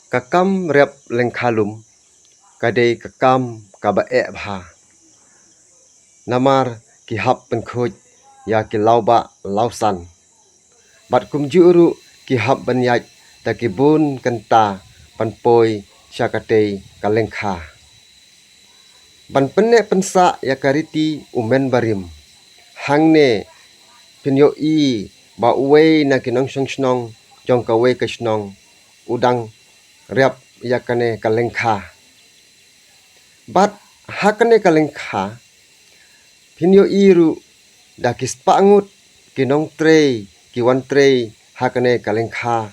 kakam rep lengkalum kadai kakam kabae bha namar ki hap penkhoj ya ki lauba lausan bat kumjuru ki hap banyaj ta ki bun kanta panpoi syakatei kalengkha ban penne pensa ya kariti umen barim hangne pinyo I ba uwe na kinong shnong jong kawe kashnong udang rep yakane kalengkha bat hakane kalengkha pinyo iru da kispangut kinong trei kiwan trei hakane kalengkha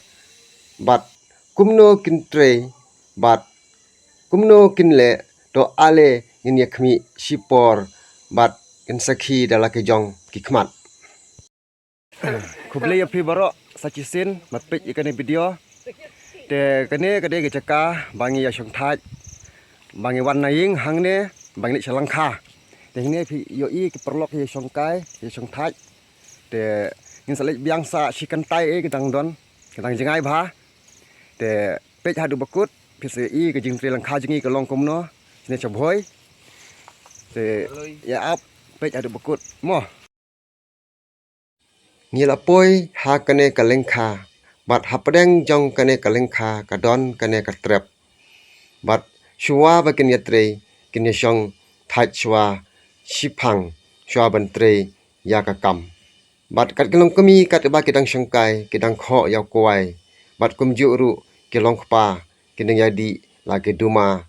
bat kumno kin trei bat kumno kinle to ale nin yakmi shipor bat kin sakhi dalake jong kikmat kuble ya baro sachisin matpik ikane video te kane kade ke caka bangi ya shongthaj bangi wan naing hangne bangi chalangkha te hine phi yo I ki perlok ye shongkai ye shongthaj te ngin salej biangsa shikantai e kedang don kedang jengai bha te pej hadu bakut phi se I ke jing tri langkha jingi ke long komno sine chabhoi te ya ap pej hadu bakut mo ngilapoi ha kane kalengkha bat hapdeng jong kane kalengkha kadon kane katrep bat shua bakin yatre kine shong thaj shua shipang shua bantre ya kakam bat kat kelong kemi kat ba kidang shongkai kidang kho ya kuai bat kumju ru kilong kpa kidang yadi lagi duma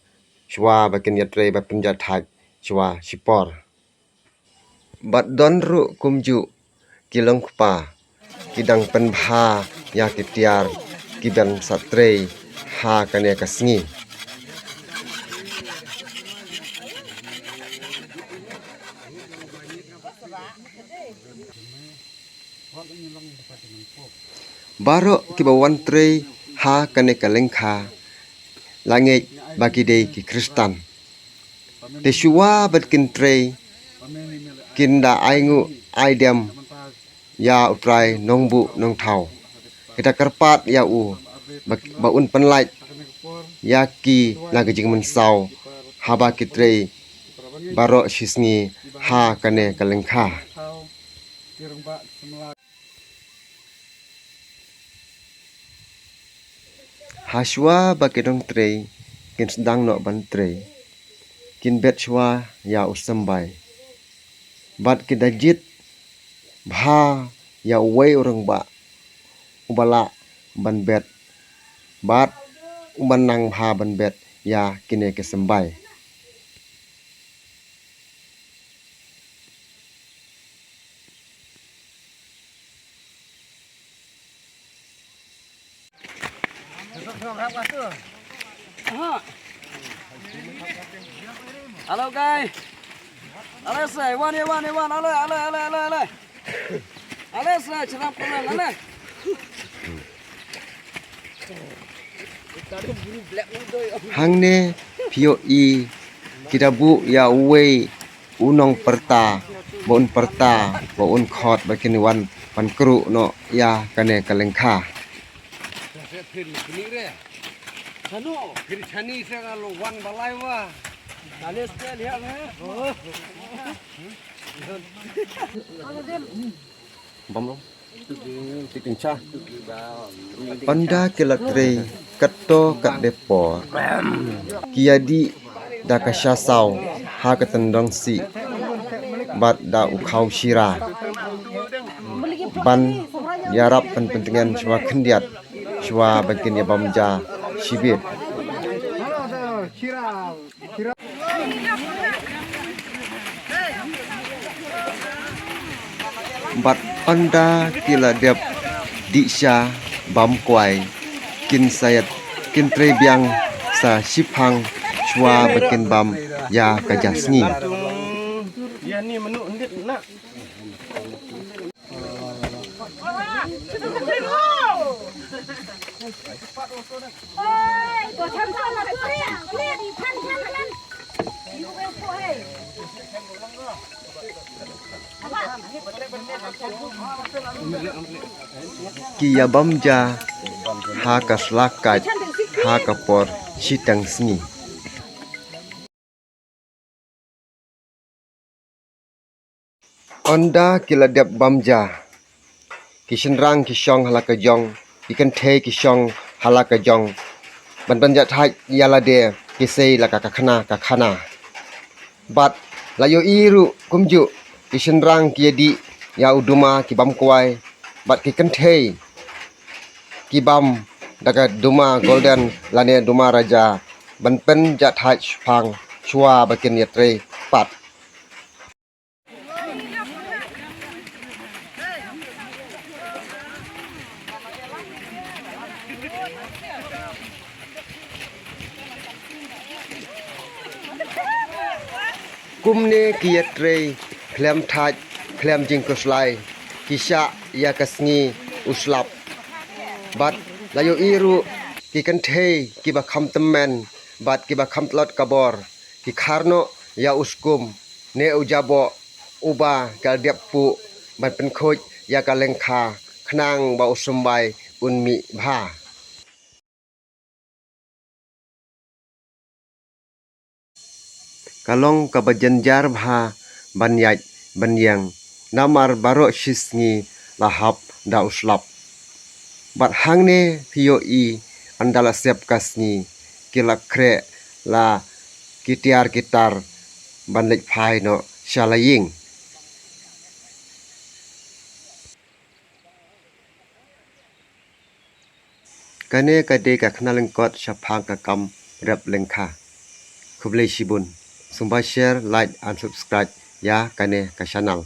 shua bakin yatre ba penjat thaj shua shipor bat don ru kumju kilong kpa kidang penbha ya kitiar kiban satre ha kane kasngi baro kibawan tre ha kane kalengkha langit bagi dei ki Kristan te shua batkin tre kinda aingu aidem ya utrai nongbu nong thau kita kerpat ya u baun penlait ya ki lagi jing mensau haba kitre baro shisngi ha kane kalengkha haswa bakidong tre kin sedang no ban tre kin bet shwa ya usambai bat kidajit bha ya wei orang ba ubala ban bet bat ubanang bha ban bet ya kine ke sembai Halo guys. Halo say, one. Halo. Halo say, cerap pulang halo. hangne pio I kidabu ya uwe unong perta bon perta bon khot bakin wan pan kru no ya kane kalengkha Halo, kiri chani se kalau wan balai wa. Kali sekali lihat bom titincha panda kelatre kato kat depo kiadi da kasyasau ha katendong si bat da ukhau shira ban yarap pentingan shwa khendiat shwa bakin ya bamja shibir bat anda kila dep diksha bam kwai kin sayat kin trebiang sa shipang shwa bakin bam ya kajasngi ya ni menu ndit nak ôi tôi tham gia là tôi đi đi tham tham tham yêu em cô hey Kia bamja ha kaslakat ha kapor chitang sngi onda kiladep bamja kishenrang kishong halakajong ikan the kishong halakajong ban ja thai yalade kisei laka kakhana bat layo iru kumju kishenrang kiedi ya uduma kibam kwai bat kikan the kibam daga duma golden lane duma raja ban pen ja thai phang chua bakin yatre pat kumne kiyatre klem thaj klem jingkoslai kisha ya kasngi uslap bat layo iru ki kan the ki ba kham tammen bat ki ba kham tlot kabor ki kharno ya uskum ne ujabo uba kal dep pu ban pen khoj ya ka lengkha khnang ba usumbai unmi bha kalong kabajanjar bha banyaj banyang namar baro shisngi lahap da uslap bat hangne thio I andala sep kasngi kilakre la kitiar kitar banlek phai no shalaying kane kade ka khnalengkot shaphang ka kam rep lengkha khublei shibun sumba share like and subscribe ya kane ka channel